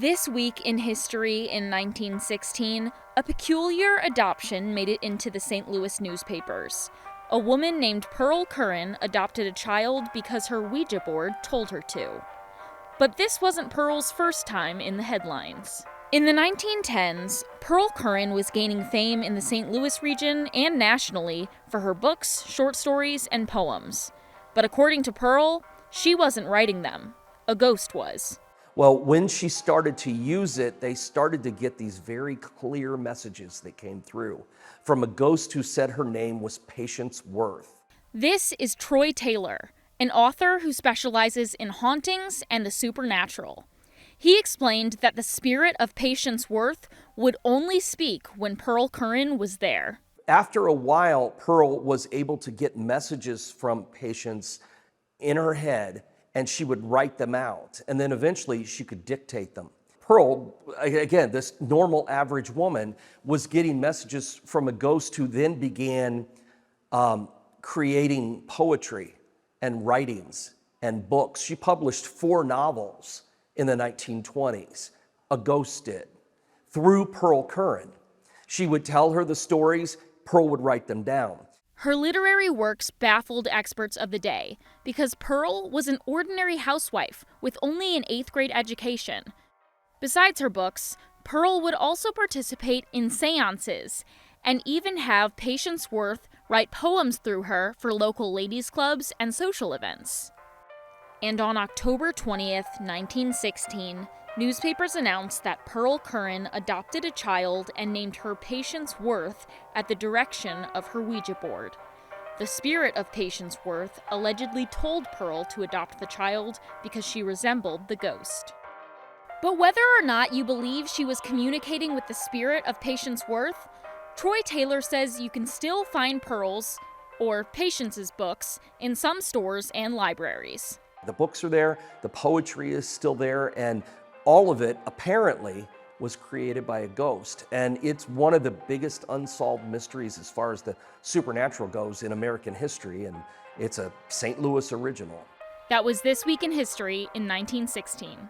This week in history in 1916, a peculiar adoption made it into the St. Louis newspapers. A woman named Pearl Curran adopted a child because her Ouija board told her to. But this wasn't Pearl's first time in the headlines. In the 1910s, Pearl Curran was gaining fame in the St. Louis region and nationally for her books, short stories, and poems. But according to Pearl, she wasn't writing them. A ghost was. Well, when she started to use it, they started to get these very clear messages that came through from a ghost who said her name was Patience Worth. This is Troy Taylor, an author who specializes in hauntings and the supernatural. He explained that the spirit of Patience Worth would only speak when Pearl Curran was there. After a while, Pearl was able to get messages from Patience in her head, and she would write them out. And then eventually she could dictate them. Pearl, again, this normal average woman, was getting messages from a ghost who then began creating poetry and writings and books. She published 4 novels in the 1920s. A ghost did, through Pearl Curran. She would tell her the stories, Pearl would write them down. Her literary works baffled experts of the day because Pearl was an ordinary housewife with only an 8th grade education. Besides her books, Pearl would also participate in seances and even have Patience Worth write poems through her for local ladies' clubs and social events. And on October 20th, 1916, newspapers announced that Pearl Curran adopted a child and named her Patience Worth at the direction of her Ouija board. The spirit of Patience Worth allegedly told Pearl to adopt the child because she resembled the ghost. But whether or not you believe she was communicating with the spirit of Patience Worth, Troy Taylor says you can still find Pearl's, or Patience's books, in some stores and libraries. The books are there, the poetry is still there, and all of it apparently was created by a ghost. And it's one of the biggest unsolved mysteries as far as the supernatural goes in American history, and it's a St. Louis original. That was This Week in History in 1916.